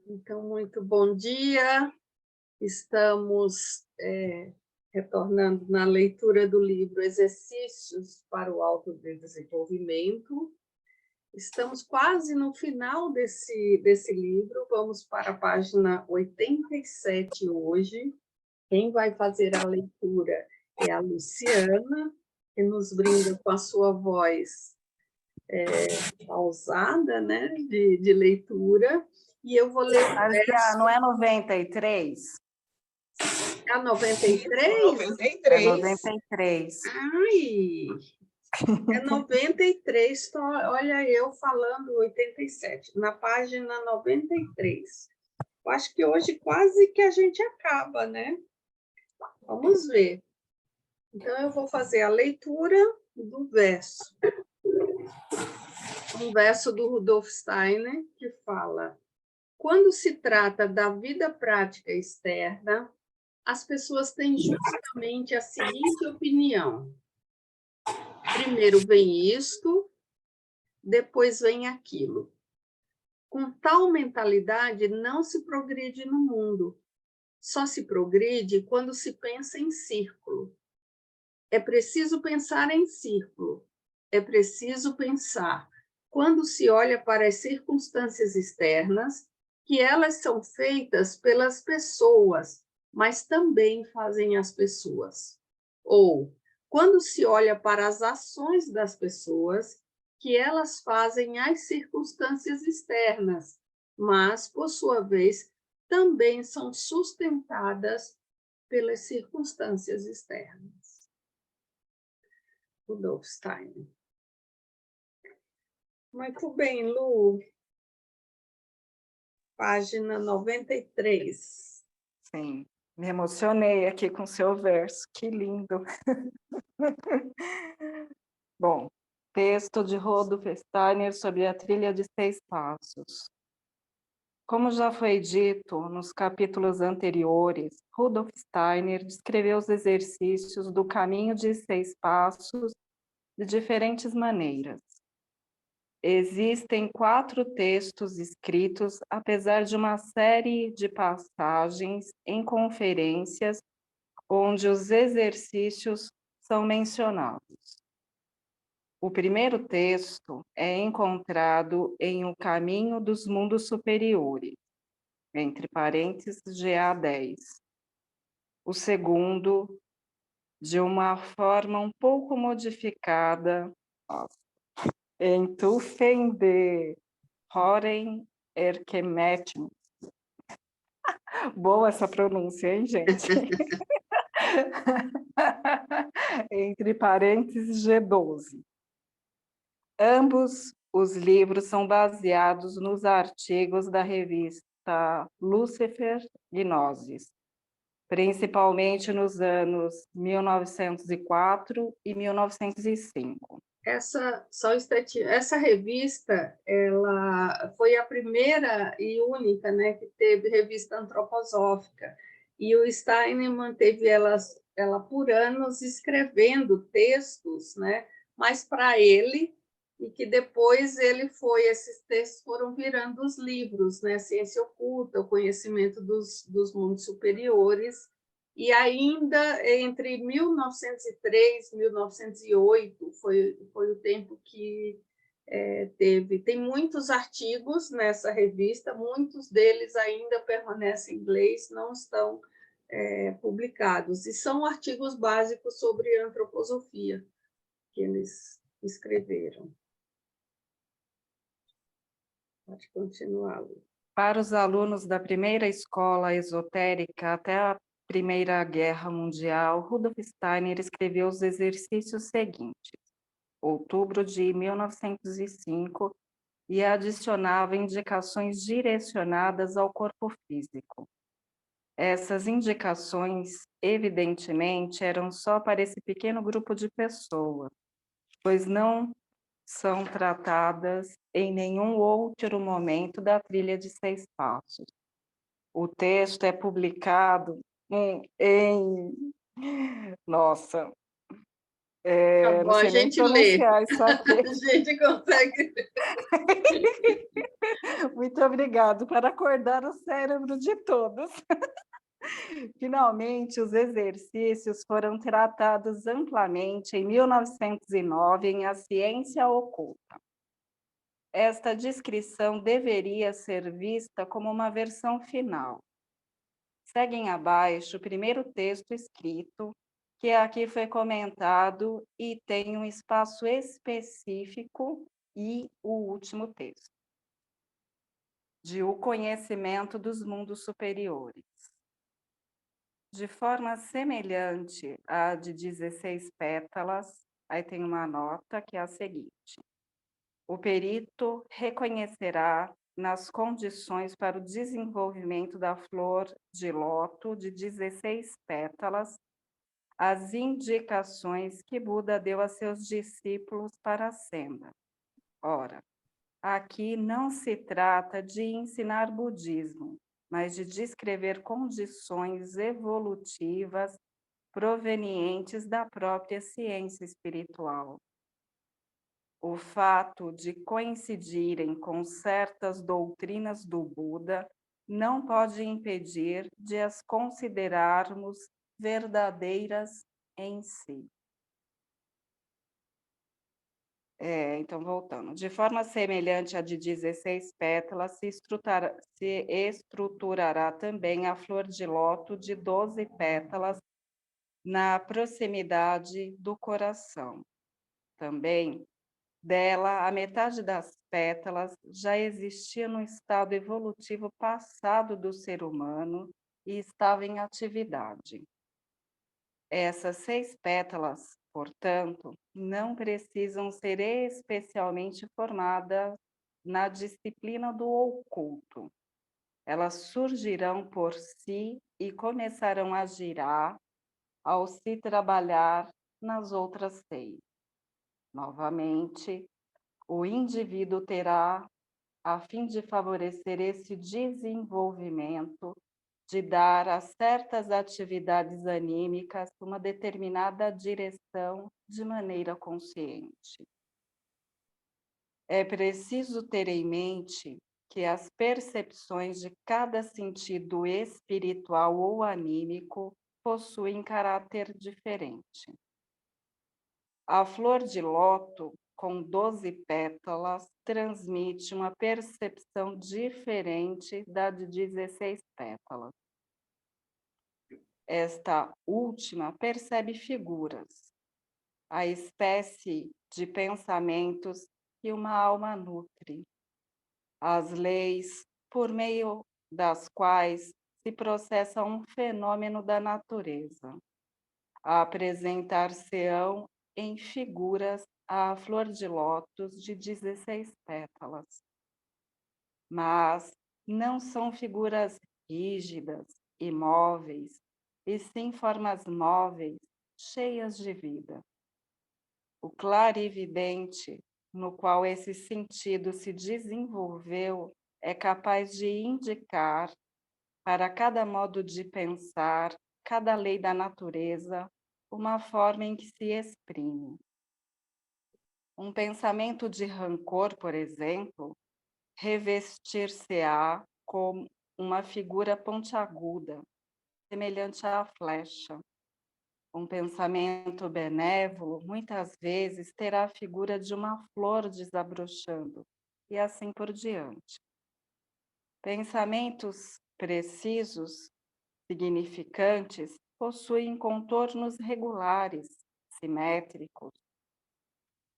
Então, muito bom dia. Estamos retornando na leitura do livro Exercícios para o Autodesenvolvimento. Estamos quase no final desse livro, vamos para a página 87 hoje. Quem vai fazer a leitura é a Luciana, que nos brinda com a sua voz pausada, né, de leitura. E eu vou ler o verso. Não é 93? É a 93? 93. É 93. Ai, é 93. Então, olha eu falando 87, na página 93. Eu acho que hoje quase que a gente acaba, né? Vamos ver. Então, eu vou fazer a leitura do verso. Um verso do Rudolf Steiner, que fala: quando se trata da vida prática externa, as pessoas têm justamente a seguinte opinião: primeiro vem isto, depois vem aquilo. Com tal mentalidade, não se progride no mundo. Só se progride quando se pensa em círculo. É preciso pensar em círculo. É preciso pensar, quando se olha para as circunstâncias externas, que elas são feitas pelas pessoas, mas também fazem as pessoas. Ou, quando se olha para as ações das pessoas, que elas fazem as circunstâncias externas, mas, por sua vez, também são sustentadas pelas circunstâncias externas. Rudolf Steiner. Muito bem, Lu. Página 93. Sim, me emocionei aqui com seu verso, que lindo. Bom, texto de Rudolf Steiner sobre a trilha de 6 passos. Como já foi dito nos capítulos anteriores, Rudolf Steiner descreveu os exercícios do caminho de 6 passos de diferentes maneiras. Existem 4 textos escritos, apesar de uma série de passagens em conferências onde os exercícios são mencionados. O primeiro texto é encontrado em O Caminho dos Mundos Superiores, entre parênteses, GA 10. O segundo, de uma forma um pouco modificada, em Tufen de Horen Erkemetn. Boa essa pronúncia, hein, gente? Entre parênteses, G12. Ambos os livros são baseados nos artigos da revista Lucifer Gnosis, principalmente nos anos 1904 e 1905. Só um instantinho. Essa revista, ela foi a primeira e única, né, que teve revista antroposófica. E o Steiner manteve ela por anos escrevendo textos, né, mas para ele, e que depois esses textos foram virando os livros, né, Ciência Oculta, o Conhecimento dos Mundos Superiores. E ainda entre 1903 e 1908 foi o tempo que teve. Tem muitos artigos nessa revista, muitos deles ainda permanecem em inglês, não estão publicados. E são artigos básicos sobre antroposofia que eles escreveram. Pode continuar, Lu. Para os alunos da primeira escola esotérica até a Primeira Guerra Mundial, Rudolf Steiner escreveu os exercícios seguintes, outubro de 1905, e adicionava indicações direcionadas ao corpo físico. Essas indicações, evidentemente, eram só para esse pequeno grupo de pessoas, pois não são tratadas em nenhum outro momento da trilha de 6 passos. O texto é publicado Tá Não bom, a sei nem gente lê. pronunciar isso aqui. A gente consegue. Muito obrigado para acordar o cérebro de todos. Finalmente, os exercícios foram tratados amplamente em 1909 em A Ciência Oculta. Esta descrição deveria ser vista como uma versão final. Seguem abaixo o primeiro texto escrito, que aqui foi comentado e tem um espaço específico, e o último texto, de O Conhecimento dos Mundos Superiores. De forma semelhante à de 16 pétalas, aí tem uma nota que é a seguinte: o perito reconhecerá nas condições para o desenvolvimento da flor de lótus de 16 pétalas as indicações que Buda deu a seus discípulos para a senda. Ora, aqui não se trata de ensinar budismo, mas de descrever condições evolutivas provenientes da própria ciência espiritual. O fato de coincidirem com certas doutrinas do Buda não pode impedir de as considerarmos verdadeiras em si. Então, voltando. De forma semelhante à de 16 pétalas, se estruturará também a flor de lótus de 12 pétalas na proximidade do coração. Também, dela, a metade das pétalas já existia no estado evolutivo passado do ser humano e estava em atividade. Essas 6 pétalas, portanto, não precisam ser especialmente formadas na disciplina do oculto. Elas surgirão por si e começarão a girar ao se trabalhar nas outras 6. Novamente, o indivíduo terá, a fim de favorecer esse desenvolvimento, de dar a certas atividades anímicas uma determinada direção de maneira consciente. É preciso ter em mente que as percepções de cada sentido espiritual ou anímico possuem caráter diferente. A flor de lótus, com 12 pétalas, transmite uma percepção diferente da de 16 pétalas. Esta última percebe figuras, a espécie de pensamentos que uma alma nutre, as leis por meio das quais se processa um fenômeno da natureza. Apresentar-se-ão em figuras à flor de lótus de 16 pétalas. Mas não são figuras rígidas, imóveis, e sim formas móveis, cheias de vida. O clarividente, no qual esse sentido se desenvolveu, é capaz de indicar, para cada modo de pensar, cada lei da natureza, uma forma em que se exprime. Um pensamento de rancor, por exemplo, revestir-se-á com uma figura pontiaguda, semelhante à flecha. Um pensamento benévolo, muitas vezes, terá a figura de uma flor desabrochando, e assim por diante. Pensamentos precisos, significantes, possuem contornos regulares, simétricos.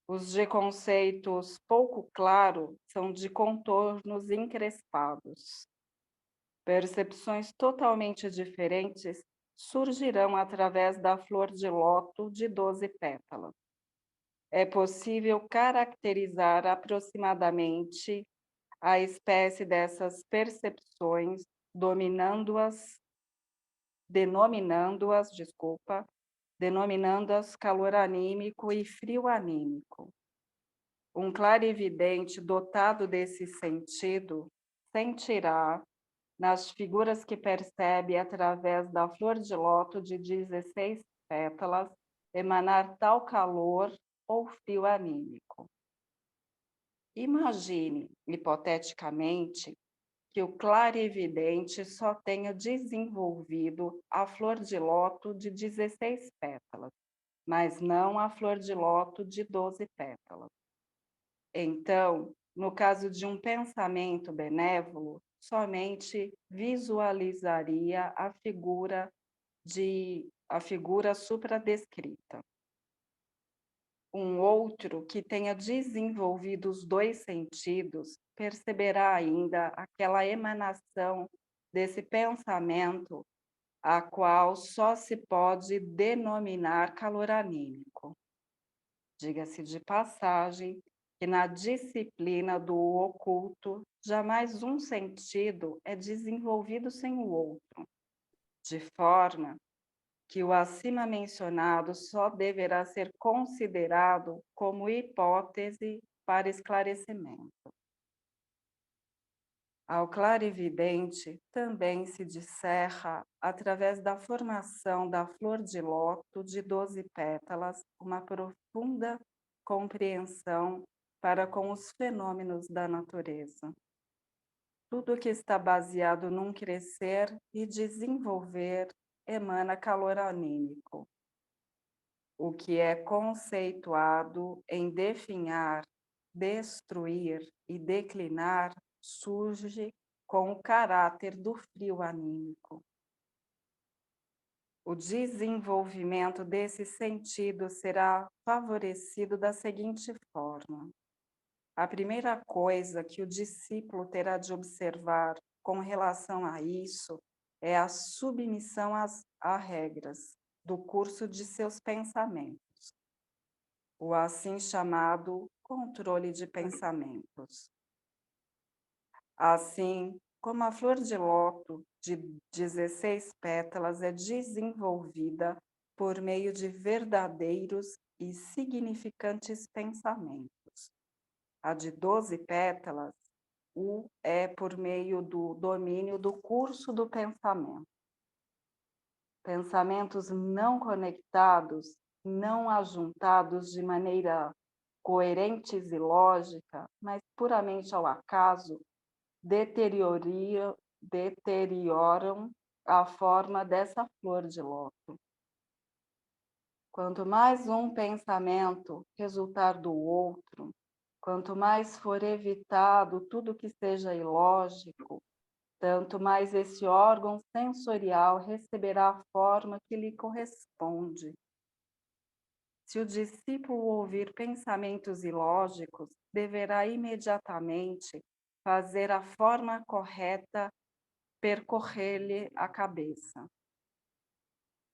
Os de conceitos pouco claros são de contornos encrespados. Percepções totalmente diferentes surgirão através da flor de lótus de 12 pétalas. É possível caracterizar aproximadamente a espécie dessas percepções, denominando-as calor anímico e frio anímico. Um clarividente dotado desse sentido sentirá, nas figuras que percebe através da flor de lótus de 16 pétalas, emanar tal calor ou frio anímico. Imagine, hipoteticamente, que o clarividente só tenha desenvolvido a flor de lótus de 16 pétalas, mas não a flor de lótus de 12 pétalas. Então, no caso de um pensamento benévolo, somente visualizaria a figura supradescrita. Um outro que tenha desenvolvido os 2 sentidos perceberá ainda aquela emanação desse pensamento, a qual só se pode denominar calor anímico. Diga-se de passagem que na disciplina do oculto, jamais um sentido é desenvolvido sem o outro, de forma que o acima mencionado só deverá ser considerado como hipótese para esclarecimento. Ao clarividente também se discerra, através da formação da flor de lótus de 12 pétalas, uma profunda compreensão para com os fenômenos da natureza. Tudo que está baseado num crescer e desenvolver emana calor anímico. O que é conceituado em definhar, destruir e declinar surge com o caráter do frio anímico. O desenvolvimento desse sentido será favorecido da seguinte forma: a primeira coisa que o discípulo terá de observar com relação a isso é a submissão a regras do curso de seus pensamentos, o assim chamado controle de pensamentos. Assim como a flor de lótus de 16 pétalas é desenvolvida por meio de verdadeiros e significantes pensamentos, a de 12 pétalas é por meio do domínio do curso do pensamento. Pensamentos não conectados, não ajuntados de maneira coerentes e lógica, mas puramente ao acaso, deterioram a forma dessa flor de lótus. Quanto mais um pensamento resultar do outro, quanto mais for evitado tudo que seja ilógico, tanto mais esse órgão sensorial receberá a forma que lhe corresponde. Se o discípulo ouvir pensamentos ilógicos, deverá imediatamente fazer a forma correta percorrer-lhe a cabeça.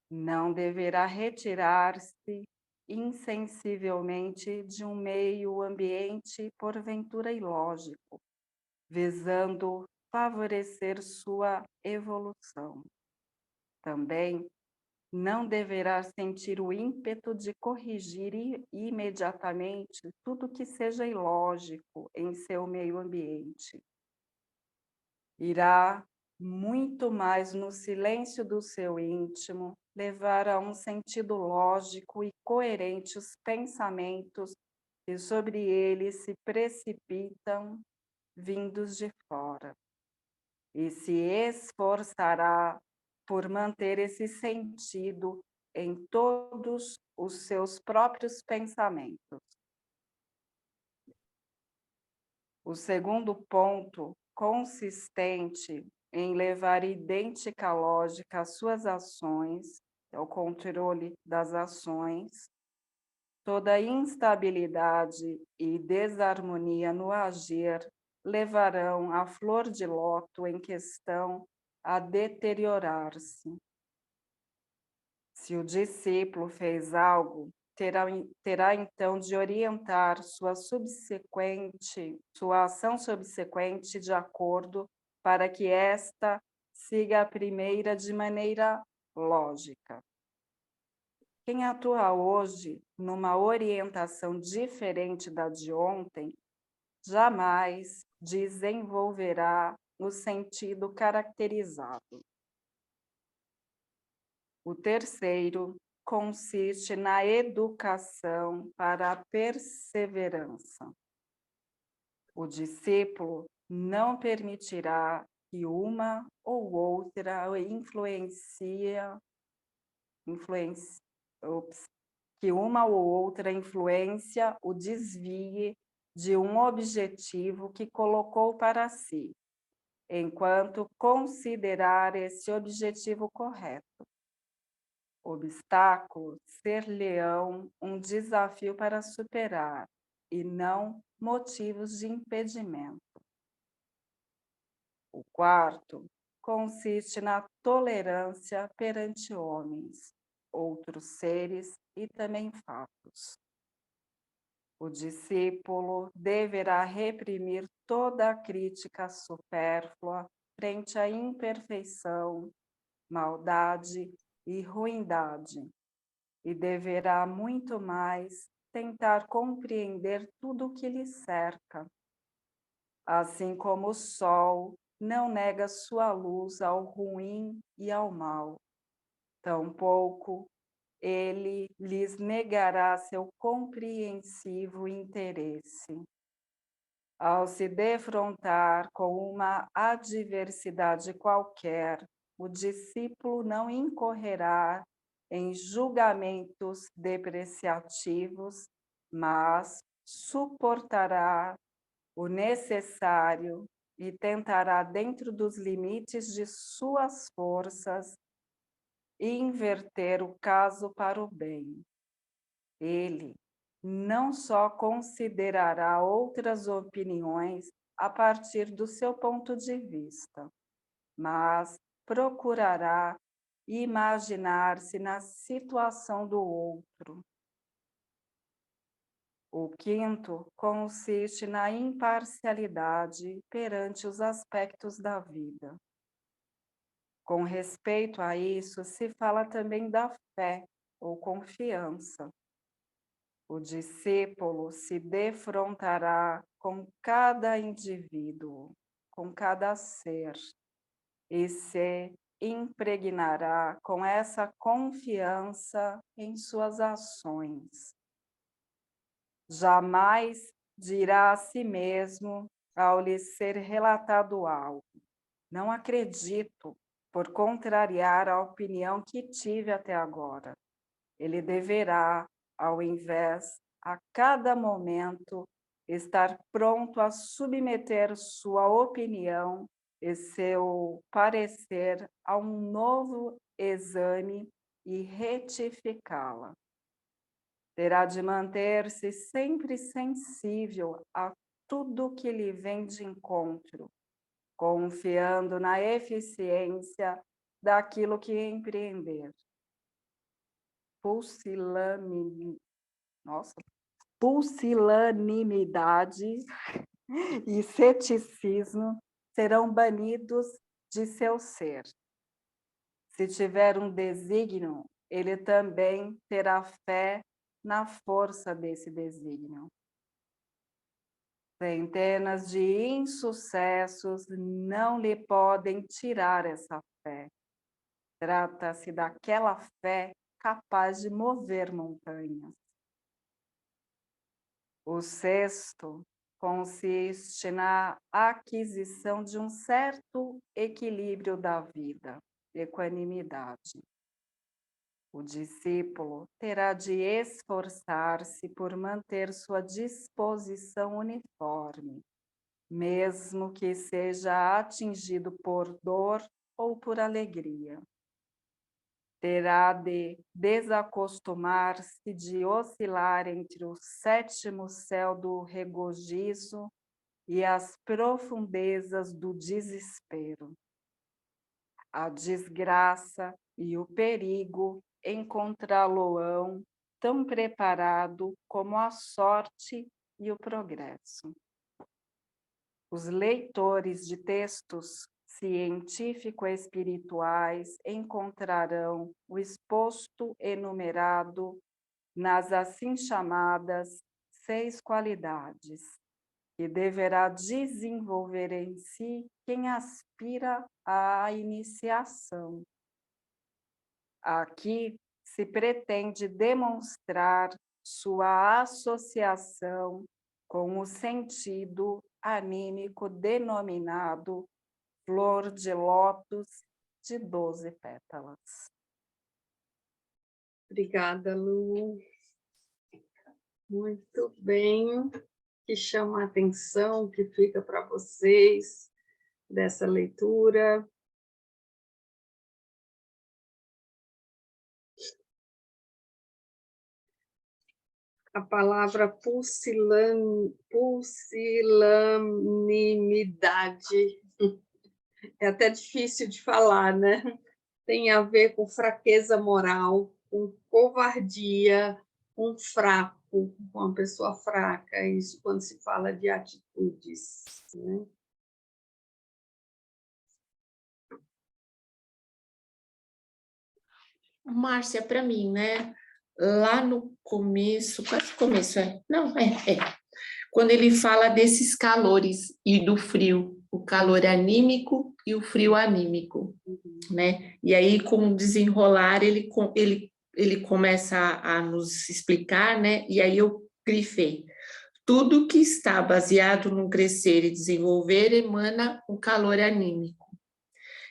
Não deverá retirar-se insensivelmente de um meio ambiente porventura ilógico, visando favorecer sua evolução. Também não deverá sentir o ímpeto de corrigir imediatamente tudo que seja ilógico em seu meio ambiente. Irá muito mais no silêncio do seu íntimo levar a um sentido lógico e coerente os pensamentos que sobre ele se precipitam vindos de fora, e se esforçará por manter esse sentido em todos os seus próprios pensamentos. O segundo ponto, consistente em levar idêntica lógica às suas ações, é o controle das ações, toda instabilidade e desarmonia no agir levarão a flor de lótus em questão a deteriorar-se. Se o discípulo fez algo, terá então de orientar sua ação subsequente de acordo para que esta siga a primeira de maneira lógica. Quem atua hoje numa orientação diferente da de ontem, jamais desenvolverá o sentido caracterizado. O terceiro, consiste na educação para a perseverança. O discípulo não permitirá que uma ou outra que uma ou outra influência o desvie de um objetivo que colocou para si, enquanto considerar esse objetivo correto. Obstáculo ser-lhe-ão um desafio para superar, e não motivos de impedimento. O quarto consiste na tolerância perante homens, outros seres e também fatos. O discípulo deverá reprimir toda a crítica supérflua frente à imperfeição, maldade e ruindade, e deverá muito mais tentar compreender tudo o que lhe cerca. Assim como o sol não nega sua luz ao ruim e ao mal, tampouco ele lhes negará seu compreensivo interesse. Ao se defrontar com uma adversidade qualquer, o discípulo não incorrerá em julgamentos depreciativos, mas suportará o necessário e tentará, dentro dos limites de suas forças, inverter o caso para o bem. Ele não só considerará outras opiniões a partir do seu ponto de vista, mas procurará imaginar-se na situação do outro. O quinto consiste na imparcialidade perante os aspectos da vida. Com respeito a isso, se fala também da fé ou confiança. O discípulo se defrontará com cada indivíduo, com cada ser, e se impregnará com essa confiança em suas ações. Jamais dirá a si mesmo, ao lhe ser relatado algo: não acredito, por contrariar a opinião que tive até agora. Ele deverá, ao invés, a cada momento, estar pronto a submeter sua opinião e seu parecer a um novo exame e retificá-la. Terá de manter-se sempre sensível a tudo que lhe vem de encontro, confiando na eficiência daquilo que empreender. Pusilanimidade e ceticismo serão banidos de seu ser. Se tiver um desígnio, ele também terá fé na força desse desígnio. Centenas de insucessos não lhe podem tirar essa fé. Trata-se daquela fé capaz de mover montanhas. O sexto consiste na aquisição de um certo equilíbrio da vida, equanimidade. O discípulo terá de esforçar-se por manter sua disposição uniforme, mesmo que seja atingido por dor ou por alegria. Terá de desacostumar-se de oscilar entre o sétimo céu do regozijo e as profundezas do desespero. A desgraça e o perigo encontrá-lo-ão tão preparado como a sorte e o progresso. Os leitores de textos científico-espirituais encontrarão o exposto enumerado nas assim chamadas 6 qualidades, que deverá desenvolver em si quem aspira à iniciação. Aqui se pretende demonstrar sua associação com o sentido anímico denominado flor de lótus de 12 pétalas. Obrigada, Lu. Muito bem. Que chama a atenção, que fica para vocês dessa leitura? A palavra pusilanimidade é até difícil de falar, né? Tem a ver com fraqueza moral, com covardia, com fraco, com uma pessoa fraca, isso quando se fala de atitudes, né? Márcia, para mim, né? Lá no começo, quase começo, não, quando ele fala desses calores e do frio, o calor anímico e o frio anímico, né? E aí, com o desenrolar, ele começa a nos explicar, né? E aí eu grifei. Tudo que está baseado no crescer e desenvolver emana um calor anímico.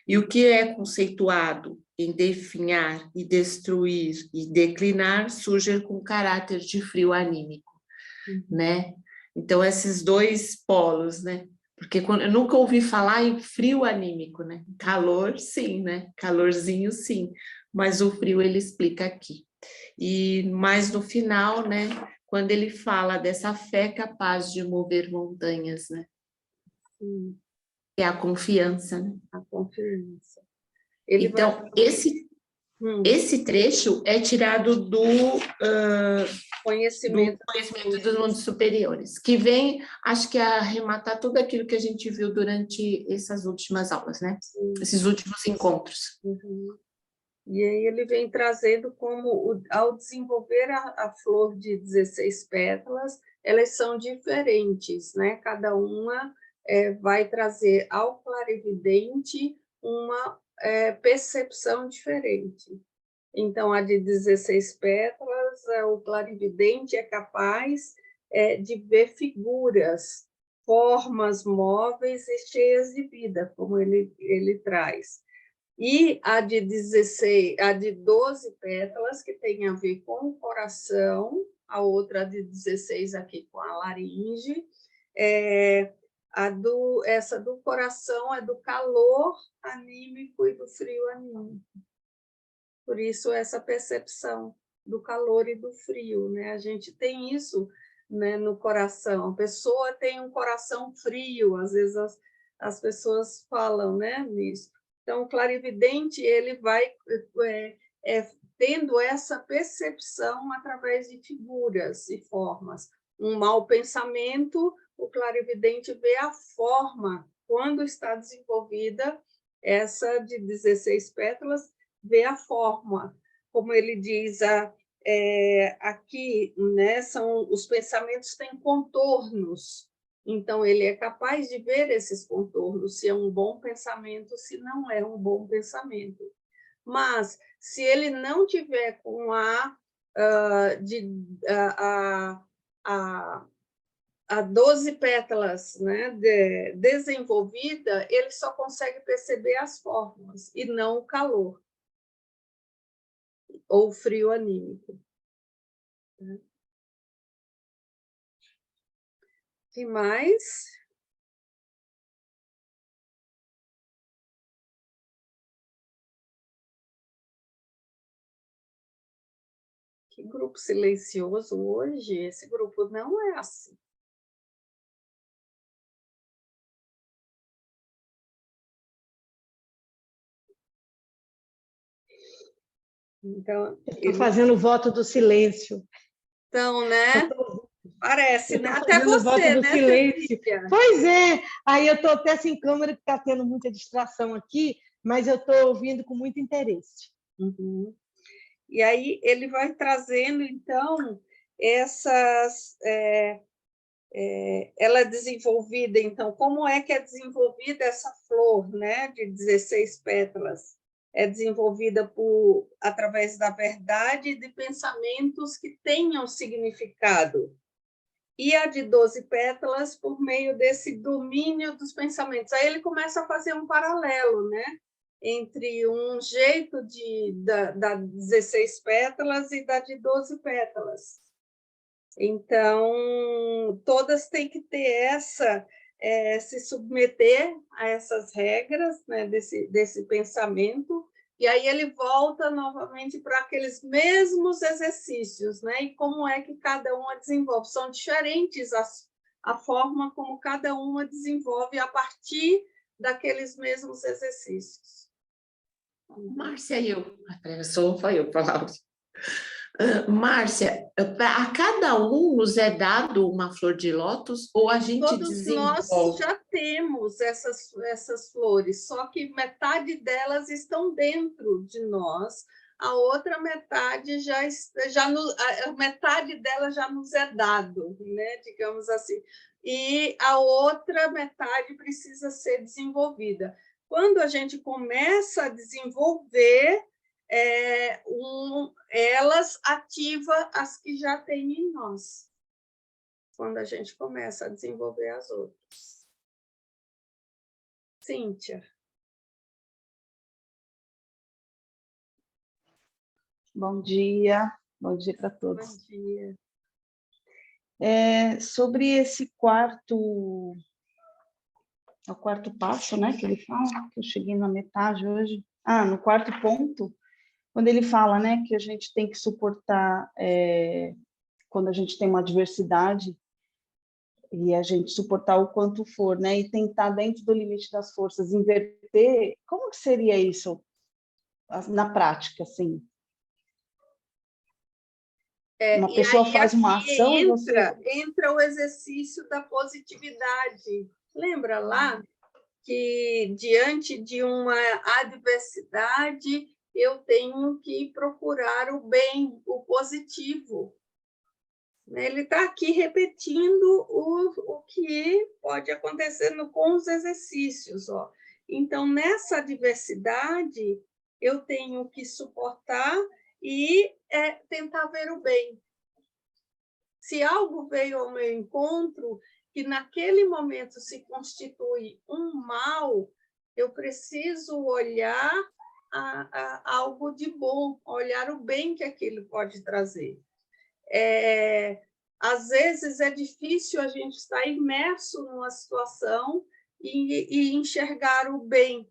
E o que é conceituado em definhar e destruir e declinar surge com caráter de frio anímico, né? Então, esses dois polos, né? Porque eu nunca ouvi falar em frio anímico, né? Calor, sim, né? Calorzinho, sim. Mas o frio ele explica aqui. E mais no final, né? Quando ele fala dessa fé capaz de mover montanhas, né? Sim. É a confiança, né? A confiança. Então, esse trecho é tirado do conhecimento dos mundos superiores, que vem, acho que, a arrematar tudo aquilo que a gente viu durante essas últimas aulas, né? Sim. Esses últimos encontros. Uhum. E aí ele vem trazendo como, ao desenvolver a flor de 16 pétalas, elas são diferentes, né? Cada uma vai trazer ao clarividente uma percepção diferente. Então, a de 16 pétalas, o clarividente é capaz de ver figuras, formas móveis e cheias de vida, como ele traz. E a de 16, a de 12 pétalas, que tem a ver com o coração, a outra de 16 aqui com a laringe, essa do coração é do calor anímico e do frio anímico. Por isso, essa percepção do calor e do frio, né? A gente tem isso, né, no coração. A pessoa tem um coração frio, às vezes as pessoas falam, né, nisso. Então, o clarividente ele vai tendo essa percepção através de figuras e formas. Um mau pensamento, o clarividente vê a forma, quando está desenvolvida, essa de 16 pétalas, vê a forma. Como ele diz aqui, né, os pensamentos têm contornos. Então, ele é capaz de ver esses contornos, se é um bom pensamento, se não é um bom pensamento. Mas, se ele não tiver com a 12 pétalas, né, desenvolvida, ele só consegue perceber as formas e não o calor ou frio anímico. Que mais? Que grupo silencioso hoje. Esse grupo não é assim. Então, estou fazendo o voto do silêncio. Então, né? Parece, né? Até você, voto do né, silêncio. Cecília? Pois é. Aí eu estou até sem câmera, que está tendo muita distração aqui, mas eu estou ouvindo com muito interesse. Uhum. E aí ele vai trazendo, então, essas... ela é desenvolvida, então, como é que é desenvolvida essa flor, né, de 16 pétalas? é desenvolvida através da verdade e de pensamentos que tenham significado. E a de 12 pétalas por meio desse domínio dos pensamentos. Aí ele começa a fazer um paralelo, né? Entre um jeito da 16 pétalas e da de 12 pétalas. Então, todas têm que ter se submeter a essas regras, né, desse pensamento, e aí ele volta novamente para aqueles mesmos exercícios, né? E como é que cada uma desenvolve. São diferentes a forma como cada uma desenvolve a partir daqueles mesmos exercícios. Márcia, só eu falar. Márcia, a cada um nos é dado uma flor de lótus ou a gente Todos desenvolve? nós já temos essas flores, só que metade delas estão dentro de nós, a outra metade a metade dela já nos é dado, né? Digamos assim, e a outra metade precisa ser desenvolvida. Quando a gente começa a desenvolver, elas ativam as que já tem em nós, quando a gente começa a desenvolver as outras. Cíntia. Bom dia para todos. Bom dia. Sobre esse quarto passo, né, que ele fala, que eu cheguei na metade hoje. No quarto ponto, quando ele fala, né, que a gente tem que suportar quando a gente tem uma adversidade e a gente suportar o quanto for, né, e tentar dentro do limite das forças inverter. Como que seria isso na prática, assim? Uma pessoa faz uma ação e entra o exercício da positividade. Lembra lá que diante de uma adversidade eu tenho que procurar o bem, o positivo. Ele está aqui repetindo o que pode acontecer com os exercícios. Ó. Então, nessa adversidade, eu tenho que suportar e tentar ver o bem. Se algo veio ao meu encontro, que naquele momento se constitui um mal, eu preciso olhar algo de bom, olhar o bem que aquilo pode trazer. Às vezes é difícil a gente estar imerso numa situação e enxergar o bem.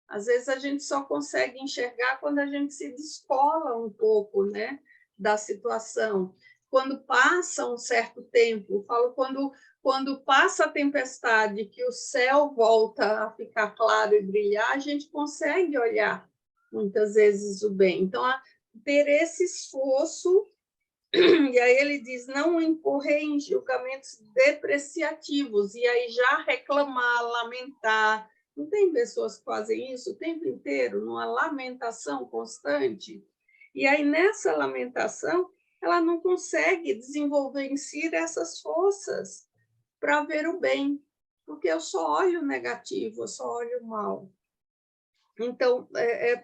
Às vezes a gente só consegue enxergar quando a gente se descola um pouco, né, da situação. Quando passa um certo tempo, eu falo quando passa a tempestade, que o céu volta a ficar claro e brilhar, a gente consegue olhar muitas vezes o bem. Então, ter esse esforço. E aí ele diz, não incorrer em julgamentos depreciativos, e aí já reclamar, lamentar. Não tem pessoas que fazem isso o tempo inteiro, numa lamentação constante? E aí, nessa lamentação, ela não consegue desenvolver em si essas forças para ver o bem, porque eu só olho o negativo, eu só olho o mal. Então,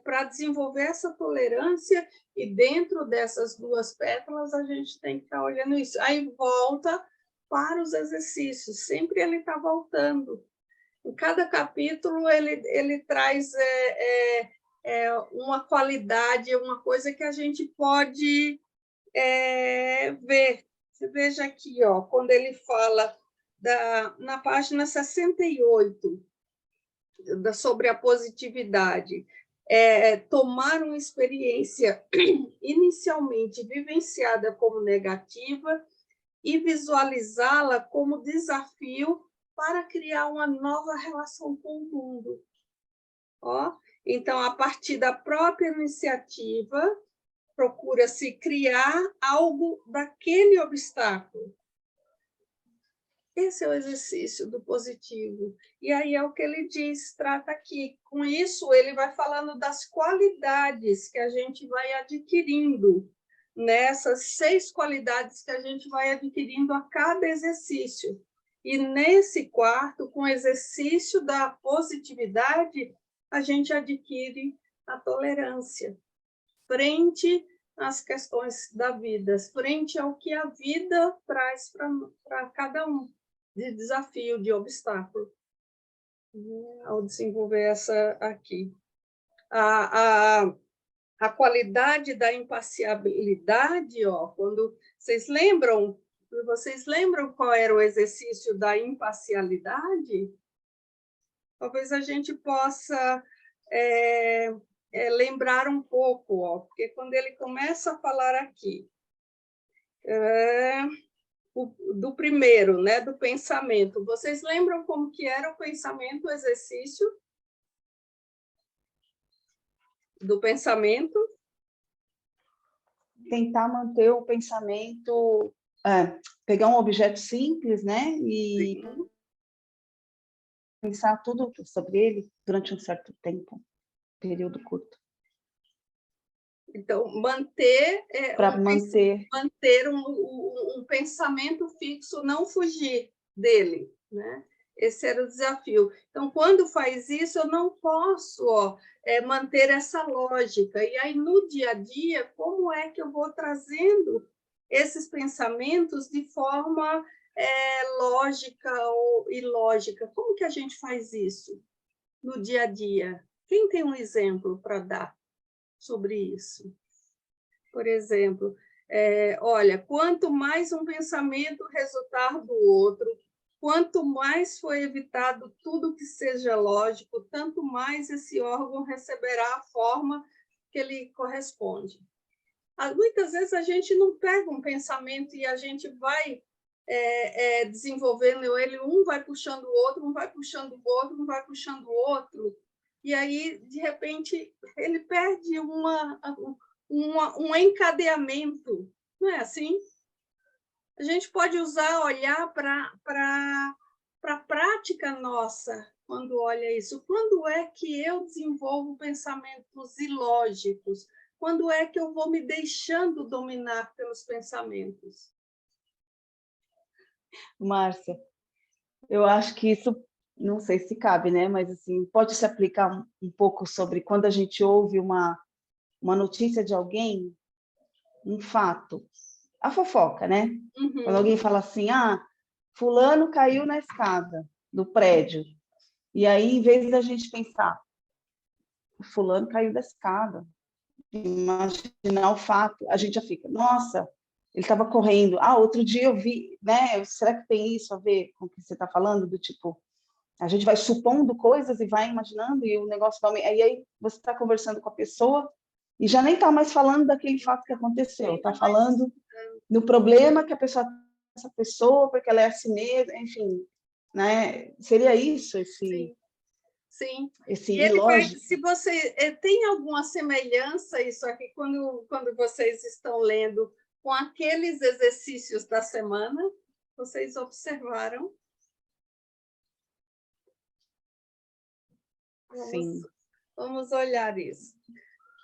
para desenvolver essa tolerância, e dentro dessas duas pétalas, a gente tem que estar olhando isso. Aí volta para os exercícios, sempre ele está voltando. Em cada capítulo, ele traz uma qualidade, uma coisa que a gente pode ver. Você veja aqui, ó, quando ele fala na página 68, sobre a positividade, tomar uma experiência inicialmente vivenciada como negativa e visualizá-la como desafio para criar uma nova relação com o mundo. Ó, então, a partir da própria iniciativa, procura-se criar algo daquele obstáculo. Esse é o exercício do positivo. E aí é o que ele diz, trata aqui. Com isso, ele vai falando das qualidades que a gente vai adquirindo, nessas 6 qualidades que a gente vai adquirindo a cada exercício. E nesse quarto, com o exercício da positividade, a gente adquire a tolerância, frente às questões da vida, frente ao que a vida traz para cada um, de desafio, de obstáculo, né, ao desenvolver essa aqui. A qualidade da imparcialidade, quando vocês lembram qual era o exercício da imparcialidade? Talvez a gente possa lembrar um pouco, porque quando ele começa a falar aqui do primeiro, né, do pensamento, vocês lembram como que era o pensamento, o exercício do pensamento? Tentar manter o pensamento, pegar um objeto simples, né, e pensar tudo sobre ele durante um certo tempo, período curto. Então, manter um pensamento fixo, não fugir dele, né? Esse era o desafio. Então, quando faz isso, eu não posso manter essa lógica. E aí, no dia a dia, como é que eu vou trazendo esses pensamentos de forma lógica ou ilógica? Como que a gente faz isso no dia a dia? Quem tem um exemplo para dar sobre isso? Por exemplo, olha, quanto mais um pensamento resultar do outro, quanto mais foi evitado tudo que seja lógico, tanto mais esse órgão receberá a forma que ele corresponde. Muitas vezes a gente não pega um pensamento e a gente vai desenvolvendo ele, um vai puxando o outro, um vai puxando o outro, um vai puxando o outro, e aí, de repente, ele perde um encadeamento, não é assim? A gente pode olhar para a prática nossa quando olha isso. Quando é que eu desenvolvo pensamentos ilógicos? Quando é que eu vou me deixando dominar pelos pensamentos? Márcia, eu acho que isso, não sei se cabe, né? Mas assim, pode se aplicar um pouco sobre quando a gente ouve uma notícia de alguém, um fato, a fofoca, né? Uhum. Quando alguém fala assim, fulano caiu na escada do prédio. E aí, em vez da gente pensar, fulano caiu da escada, imaginar o fato, a gente já fica, nossa, ele estava correndo. Outro dia eu vi, né? Será que tem isso a ver com o que você está falando? Do tipo, a gente vai supondo coisas e vai imaginando e o negócio vai... Aí você está conversando com a pessoa e já nem está mais falando daquele fato que aconteceu, está falando no problema que essa pessoa, porque ela é assim mesmo, enfim, né? Seria isso esse... Sim. Esse e ele ilógico. se você tem alguma semelhança isso aqui quando vocês estão lendo com aqueles exercícios da semana, vocês observaram? Sim. Vamos olhar isso.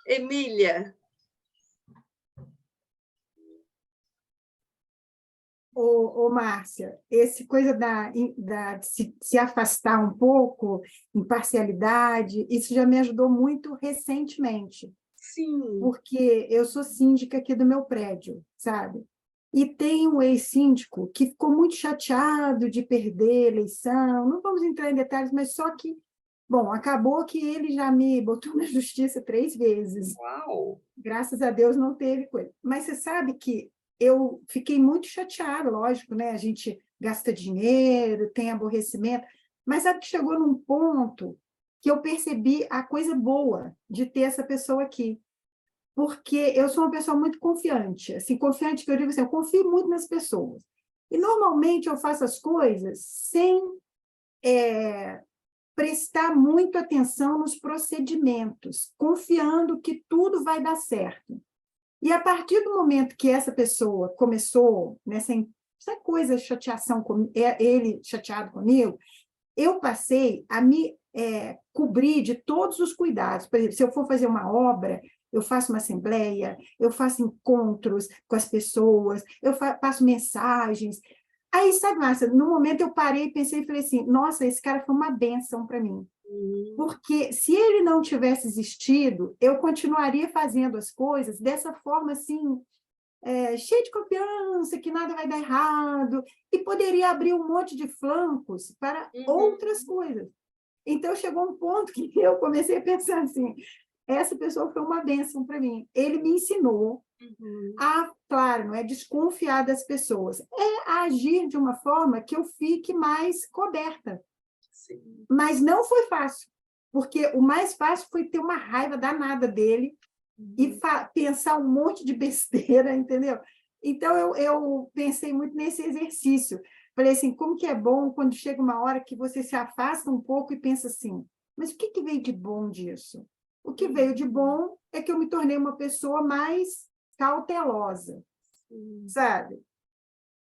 Emília. Márcia, esse coisa de se afastar um pouco, imparcialidade, isso já me ajudou muito recentemente. Sim. Porque eu sou síndica aqui do meu prédio, sabe? E tem um ex-síndico que ficou muito chateado de perder a eleição, não vamos entrar em detalhes, mas só que, bom, acabou que ele já me botou na justiça 3 vezes. Uau! Graças a Deus não teve coisa. Mas você sabe que eu fiquei muito chateada, lógico, né? A gente gasta dinheiro, tem aborrecimento, mas sabe que chegou num ponto que eu percebi a coisa boa de ter essa pessoa aqui. Porque eu sou uma pessoa muito confiante, assim, confiante que eu digo assim, eu confio muito nas pessoas. E, normalmente, eu faço as coisas sem prestar muito atenção nos procedimentos, confiando que tudo vai dar certo. E, a partir do momento que essa pessoa começou nessa coisa, chateação, ele chateado comigo, eu passei a me cobrir de todos os cuidados. Por exemplo, se eu for fazer uma obra, eu faço uma assembleia, eu faço encontros com as pessoas, eu passo mensagens. Aí, sabe, Márcia, no momento eu parei, pensei e falei assim, nossa, esse cara foi uma bênção para mim. Porque se ele não tivesse existido, eu continuaria fazendo as coisas dessa forma assim, cheia de confiança, que nada vai dar errado, e poderia abrir um monte de flancos para outras coisas. Então, chegou um ponto que eu comecei a pensar assim, essa pessoa foi uma bênção para mim. Ele me ensinou a, claro, não é desconfiar das pessoas, é agir de uma forma que eu fique mais coberta. Sim. Mas não foi fácil, porque o mais fácil foi ter uma raiva danada dele e pensar um monte de besteira, entendeu? Então, eu pensei muito nesse exercício. Falei assim, como que é bom quando chega uma hora que você se afasta um pouco e pensa assim, mas o que veio de bom disso? O que veio de bom é que eu me tornei uma pessoa mais cautelosa, sabe?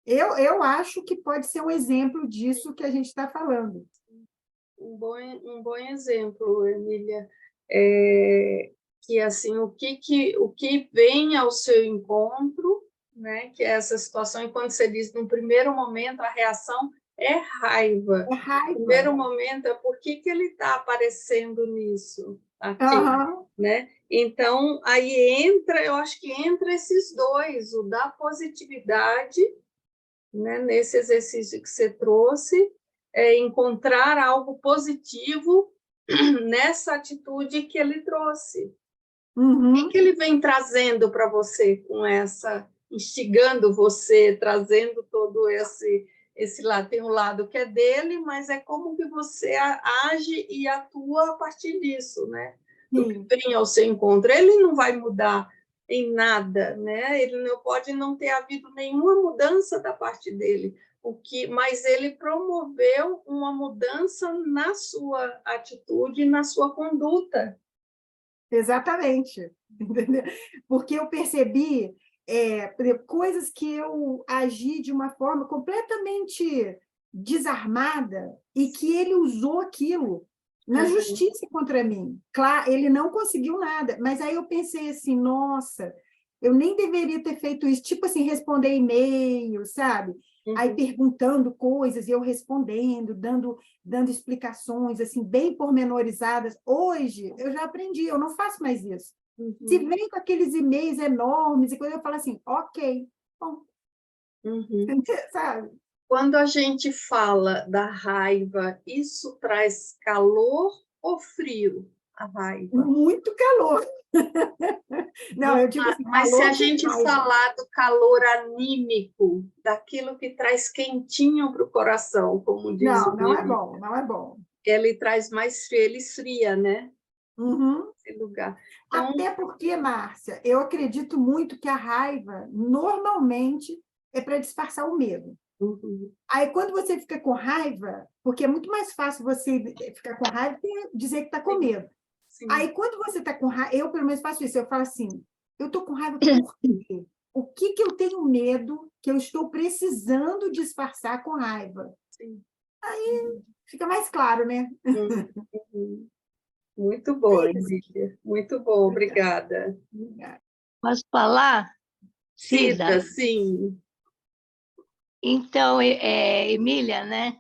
Eu acho que pode ser um exemplo disso que a gente está falando. Um bom exemplo, Emília, que assim o que vem ao seu encontro, né? Que é essa situação, e quando você diz, no primeiro momento, a reação é raiva. É raiva. No primeiro momento, é por que ele está aparecendo nisso aqui, né? Então, aí eu acho que entra esses dois, o da positividade, né, nesse exercício que você trouxe, encontrar algo positivo nessa atitude que ele trouxe. O que ele vem trazendo para você com essa, instigando você, trazendo todo esse lado? Tem um lado que é dele, mas é como que você age e atua a partir disso, né? Do que vem ao seu encontro. Ele não vai mudar em nada, né? Ele não pode não ter havido nenhuma mudança da parte dele, mas ele promoveu uma mudança na sua atitude, na sua conduta. Exatamente, entendeu? Porque eu percebi coisas que eu agi de uma forma completamente desarmada e que ele usou aquilo na justiça contra mim. Claro, ele não conseguiu nada, mas aí eu pensei assim, nossa, eu nem deveria ter feito isso, tipo assim, responder e-mail, sabe? Aí perguntando coisas e eu respondendo, dando explicações assim bem pormenorizadas. Hoje eu já aprendi, eu não faço mais isso. Se vem com aqueles e-mails enormes e coisa, eu falo assim, ok, bom. Sabe? Quando a gente fala da raiva, isso traz calor ou frio? A raiva. Muito calor. Não, eu digo assim, mas se a gente falar do calor anímico, daquilo que traz quentinho para o coração, como diz o não é bom, não é bom. Ele traz mais frio, ele esfria, né? Esse lugar. Então, até porque, Márcia, eu acredito muito que a raiva, normalmente, é para disfarçar o medo. Aí, quando você fica com raiva, porque é muito mais fácil você ficar com raiva que dizer que está com medo. Sim. Aí, quando você está com raiva, eu pelo menos faço isso, eu falo assim, eu estou com raiva por quê? O que eu tenho medo que eu estou precisando disfarçar com raiva? Sim. Aí fica mais claro, né? Muito bom, Emília. Muito bom, obrigada. Posso falar? Cida, sim. Então, Emília, né?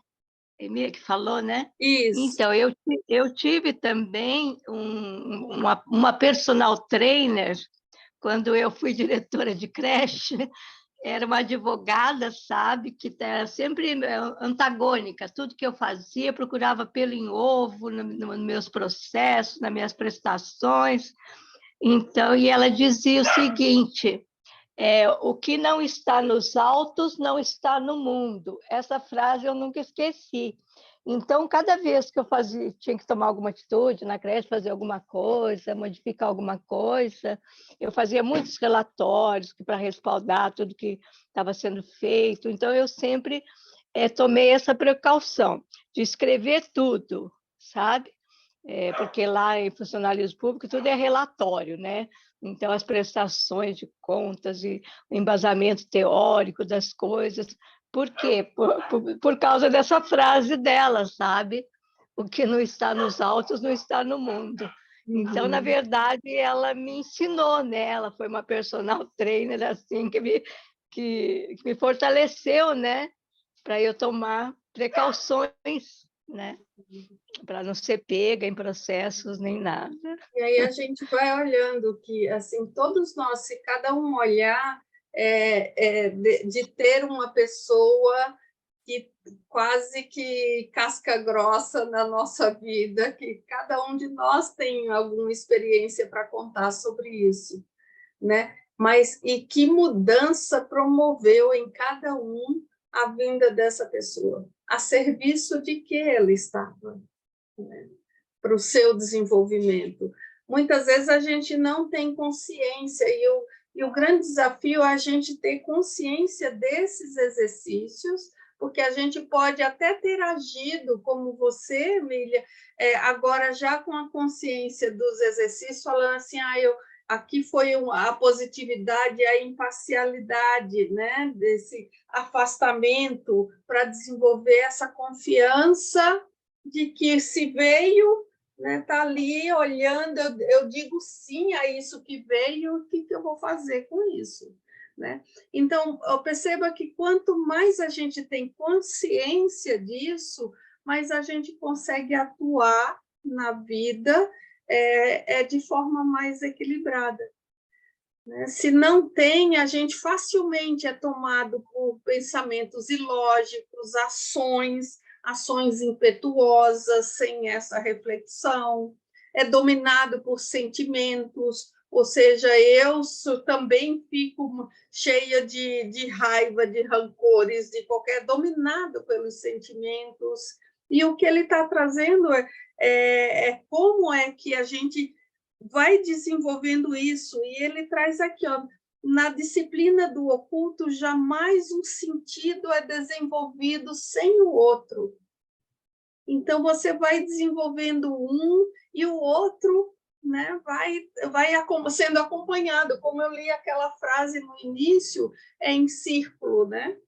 Emília que falou, né? Isso. Então, eu tive também uma personal trainer quando eu fui diretora de creche. Era uma advogada, sabe, que era sempre antagônica. Tudo que eu fazia, procurava pelo em ovo nos meus processos, nas minhas prestações. Então, e ela dizia o seguinte, o que não está nos autos não está no mundo. Essa frase eu nunca esqueci. Então, cada vez que eu tinha que tomar alguma atitude na creche, fazer alguma coisa, modificar alguma coisa, eu fazia muitos relatórios para respaldar tudo que estava sendo feito. Então, eu sempre tomei essa precaução de escrever tudo, sabe? Porque lá em funcionalismo público tudo é relatório, né? Então, as prestações de contas e o embasamento teórico das coisas. Por quê? Por causa dessa frase dela, sabe? O que não está nos autos não está no mundo. Então, na verdade, ela me ensinou, né? Ela foi uma personal trainer assim, que me fortaleceu, né? Para eu tomar precauções né? Para não ser pega em processos nem nada. E aí a gente vai olhando que, assim, todos nós, se cada um olhar, de ter uma pessoa que quase que casca grossa na nossa vida, que cada um de nós tem alguma experiência para contar sobre isso, né? Mas e que mudança promoveu em cada um a vinda dessa pessoa? A serviço de que ela estava, né? Para o seu desenvolvimento. Muitas vezes a gente não tem consciência, e o grande desafio é a gente ter consciência desses exercícios, porque a gente pode até ter agido como você, Emília, agora já com a consciência dos exercícios, falando assim, aqui foi a positividade, a imparcialidade, né? Desse afastamento para desenvolver essa confiança de que se veio, né, tá ali olhando, eu digo sim a isso que veio, o que eu vou fazer com isso, né? Então, eu percebo que quanto mais a gente tem consciência disso, mais a gente consegue atuar na vida de forma mais equilibrada, né? Se não tem, a gente facilmente é tomado por pensamentos ilógicos, ações impetuosas, sem essa reflexão, é dominado por sentimentos, ou seja, eu também fico cheia de raiva, de rancores, dominado pelos sentimentos. E o que ele está trazendo é como é que a gente vai desenvolvendo isso, e ele traz aqui, ó, na disciplina do oculto, jamais um sentido é desenvolvido sem o outro. Então, você vai desenvolvendo um e o outro, né, vai sendo acompanhado. Como eu li aquela frase no início, em círculo, né?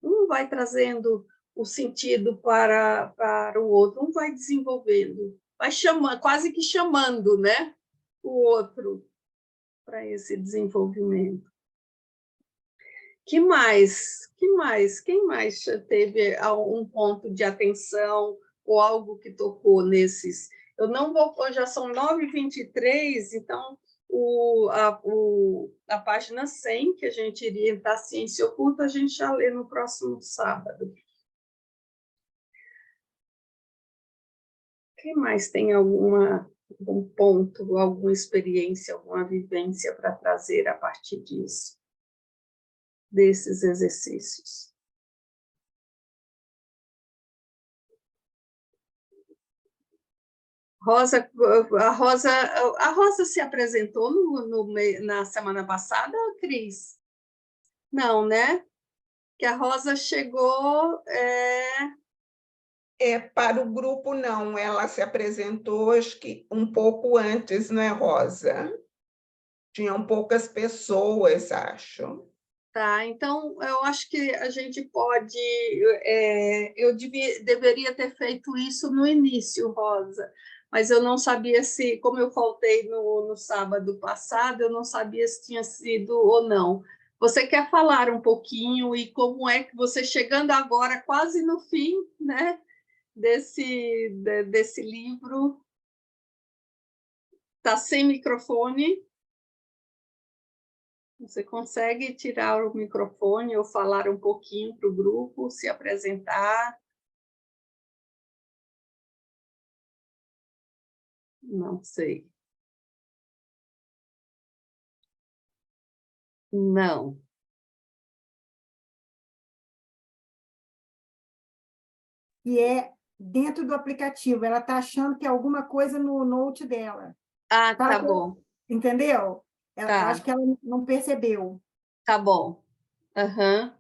Um vai trazendo o sentido para o outro, um vai desenvolvendo, vai chamando, quase que chamando, né, o outro para esse desenvolvimento. Que mais? Quem mais teve um ponto de atenção ou algo que tocou nesses? Eu não vou, já são 9h23, então a página 100, que a gente iria entrar ciência oculta, a gente já lê no próximo sábado. Quem mais tem algum ponto, alguma experiência, alguma vivência para trazer a partir disso? Desses exercícios. A Rosa se apresentou na semana passada, Cris? Não, né? Que a Rosa chegou... Para o grupo, não. Ela se apresentou, acho que um pouco antes, não é, Rosa? Tinham poucas pessoas, acho. Tá, então eu acho que a gente pode... eu deveria ter feito isso no início, Rosa, mas eu não sabia se, como eu faltei no sábado passado, eu não sabia se tinha sido ou não. Você quer falar um pouquinho e como é que você, chegando agora quase no fim, né, desse livro, está sem microfone? Você consegue tirar o microfone ou falar um pouquinho para o grupo, se apresentar? Não sei. Não. E é dentro do aplicativo. Ela está achando que é alguma coisa no note dela. Ah, tá bom. Entendeu? Eu Tá. acho que ela não percebeu. Tá bom. Uhum.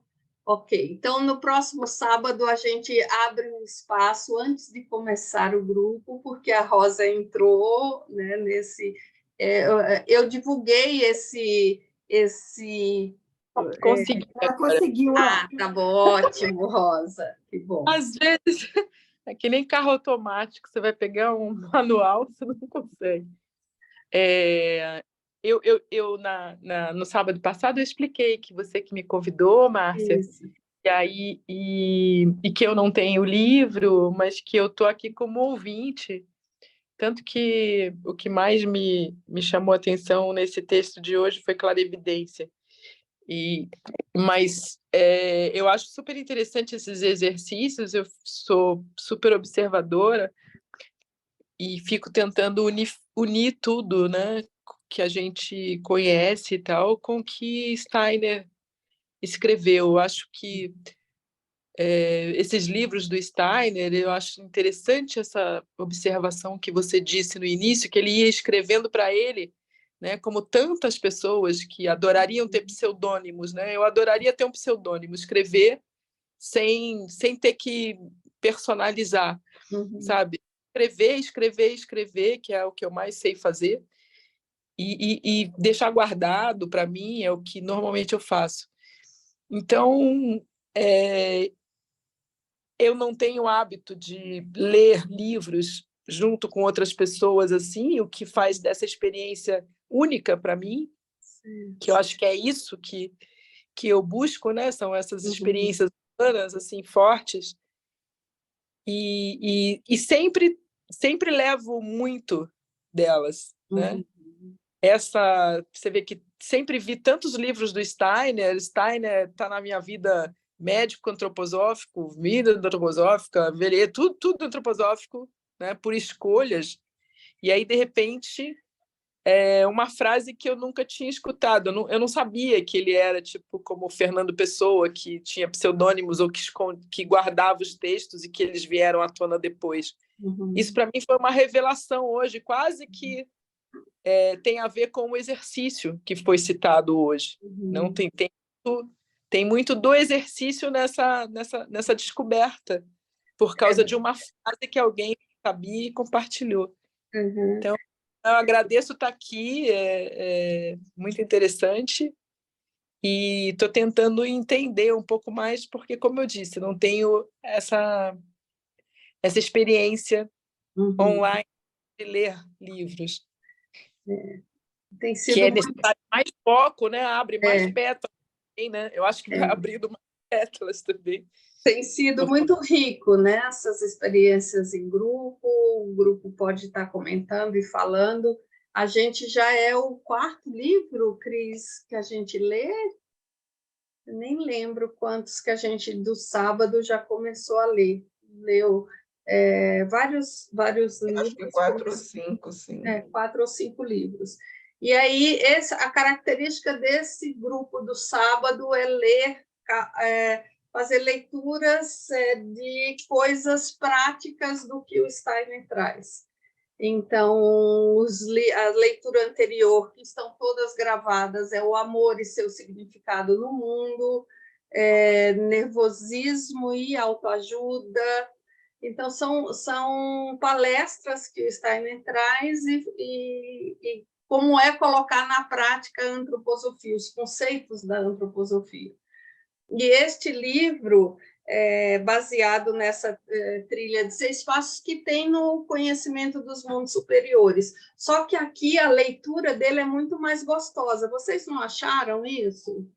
Ok. Então, no próximo sábado, a gente abre um espaço antes de começar o grupo, porque a Rosa entrou, né, nesse... eu divulguei esse... Consegui. Ela conseguiu. Ah, tá bom, ótimo, Rosa. Que bom. Às vezes, é que nem carro automático, você vai pegar um manual, você não consegue. No sábado passado, eu expliquei que você que me convidou, Márcia, Isso. E aí, e que eu não tenho o livro, mas que eu estou aqui como ouvinte. Tanto que o que mais me chamou a atenção nesse texto de hoje foi clarividência. Mas eu acho super interessante esses exercícios, eu sou super observadora e fico tentando unir tudo, né, que a gente conhece e tal, com o que Steiner escreveu. Eu acho que esses livros do Steiner, eu acho interessante essa observação que você disse no início, que ele ia escrevendo para ele, né, como tantas pessoas que adorariam ter pseudônimos, né? Eu adoraria ter um pseudônimo, escrever sem ter que personalizar, sabe? Escrever, escrever, escrever, que é o que eu mais sei fazer, e deixar guardado para mim é o que normalmente eu faço. Então, eu não tenho o hábito de ler livros junto com outras pessoas assim, o que faz dessa experiência única para mim, que eu acho que é isso que eu busco, né? São essas experiências humanas assim fortes e sempre levo muito delas, né? Você vê que sempre vi tantos livros do Steiner está na minha vida, médico antroposófico, vida antroposófica, tudo antroposófico, né, por escolhas. E aí, de repente, uma frase que eu nunca tinha escutado. Eu não sabia que ele era tipo como o Fernando Pessoa, que tinha pseudônimos ou que guardava os textos e que eles vieram à tona depois. Isso, para mim, foi uma revelação hoje, quase que tem a ver com o exercício que foi citado hoje. Não tem muito do exercício nessa descoberta, por causa de uma frase que alguém sabia e compartilhou. Então, eu agradeço estar aqui, é muito interessante, e estou tentando entender um pouco mais, porque, como eu disse, não tenho essa experiência online de ler livros. Tem sido que é necessário mais foco, né? Abre mais pétalas, né? Eu acho que vai abrindo mais pétalas também. Tem sido muito rico, né? Essas experiências em grupo, o grupo pode estar comentando e falando. A gente já é o 4º livro, Cris, que a gente lê. Eu nem lembro quantos que a gente, do sábado, já começou a ler. Leu vários livros. Acho que 4 ou 5, sim. 4 ou 5 livros. E aí, a característica desse grupo do sábado é ler, fazer leituras de coisas práticas do que o Steiner traz. Então, a leitura anterior, que estão todas gravadas, é O Amor e Seu Significado no Mundo, Nervosismo e Autoajuda. Então, são palestras que o Steiner traz e como é colocar na prática a antroposofia, os conceitos da antroposofia. E este livro é baseado nessa trilha de 6 passos que tem no conhecimento dos mundos superiores. Só que aqui a leitura dele é muito mais gostosa. Vocês não acharam isso?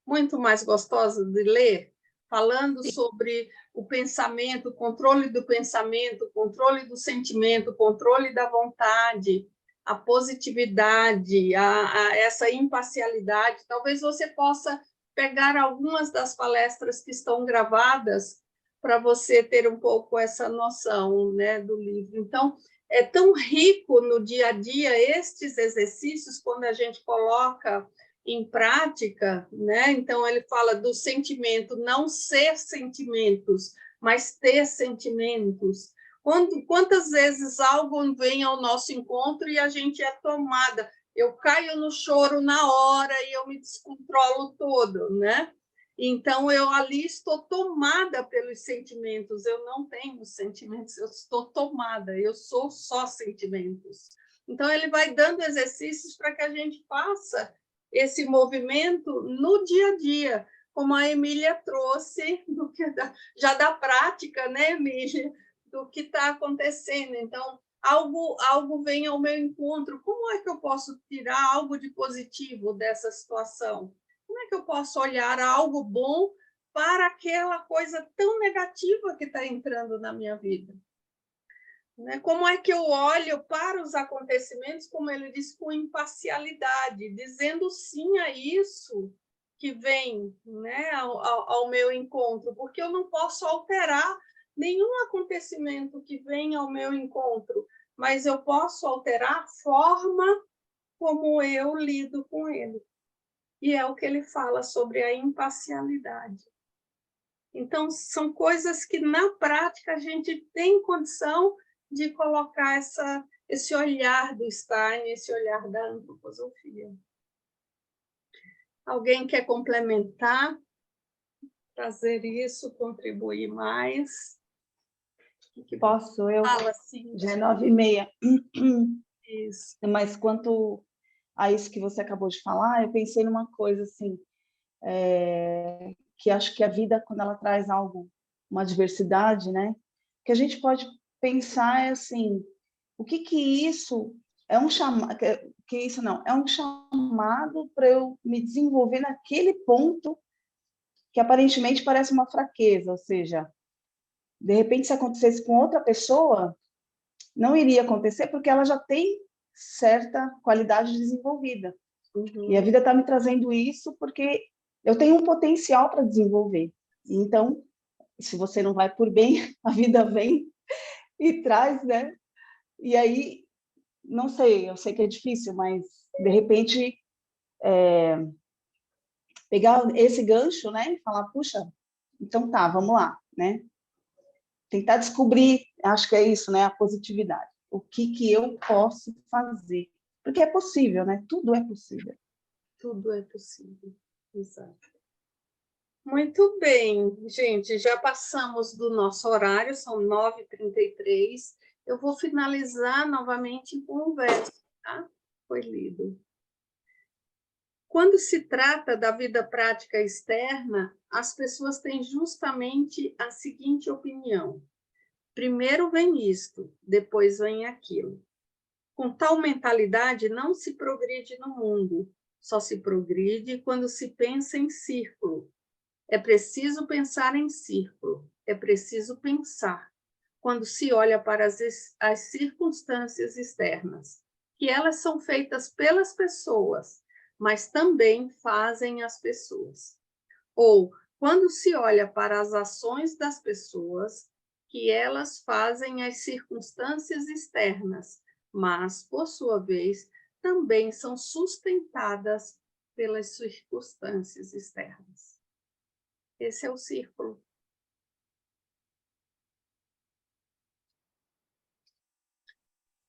Muito mais gostosa de ler? Falando sobre o pensamento, o controle do pensamento, o controle do sentimento, o controle da vontade, a positividade, essa imparcialidade. Talvez você possa pegar algumas das palestras que estão gravadas para você ter um pouco essa noção, né, do livro. Então, é tão rico no dia a dia estes exercícios, quando a gente coloca em prática, né? Então, ele fala do sentimento, não ser sentimentos, mas ter sentimentos. Quantas vezes algo vem ao nosso encontro e a gente é tomada? Eu caio no choro na hora e eu me descontrolo todo, né? Então, eu ali estou tomada pelos sentimentos, eu não tenho sentimentos, eu estou tomada, eu sou só sentimentos. Então, ele vai dando exercícios para que a gente faça esse movimento no dia a dia, como a Emília trouxe, já da prática, né, Emília, do que está acontecendo. Então, algo vem ao meu encontro, como é que eu posso tirar algo de positivo dessa situação? Como é que eu posso olhar algo bom para aquela coisa tão negativa que está entrando na minha vida? Né? Como é que eu olho para os acontecimentos, como ele diz, com imparcialidade, dizendo sim a isso que vem, né, ao meu encontro, porque eu não posso alterar nenhum acontecimento que vem ao meu encontro, mas eu posso alterar a forma como eu lido com ele. E é o que ele fala sobre a imparcialidade. Então, são coisas que, na prática, a gente tem condição de colocar esse olhar do Stein, esse olhar da antroposofia. Alguém quer complementar, trazer isso, contribuir mais? Posso? Eu Fala, sim. já é 9h30. Isso. Mas quanto a isso que você acabou de falar, eu pensei numa coisa assim, que acho que a vida, quando ela traz algo, uma diversidade, né, que a gente pode pensar é assim, o que isso é um chamado, que isso não, é um chamado para eu me desenvolver naquele ponto que aparentemente parece uma fraqueza, ou seja, de repente se acontecesse com outra pessoa, não iria acontecer porque ela já tem certa qualidade desenvolvida. Uhum. E a vida está me trazendo isso porque eu tenho um potencial para desenvolver. Então, se você não vai por bem, a vida vem e traz, né? E aí, não sei, eu sei que é difícil, mas de repente pegar esse gancho, né? E falar, puxa, então tá, vamos lá, né? Tentar descobrir, acho que é isso, né? A positividade. O que eu posso fazer? Porque é possível, né? Tudo é possível. Tudo é possível, exato. Muito bem, gente, já passamos do nosso horário, são 9h33. Eu vou finalizar novamente com um verso, tá? Foi lido. Quando se trata da vida prática externa, as pessoas têm justamente a seguinte opinião: primeiro vem isto, depois vem aquilo. Com tal mentalidade, não se progride no mundo, só se progride quando se pensa em círculo. É preciso pensar em círculo, é preciso pensar quando se olha para as circunstâncias externas, que elas são feitas pelas pessoas, mas também fazem as pessoas. Ou quando se olha para as ações das pessoas, que elas fazem as circunstâncias externas, mas, por sua vez, também são sustentadas pelas circunstâncias externas. Esse é o círculo.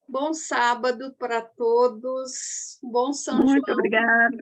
Bom sábado para todos. Bom São João. Muito obrigada.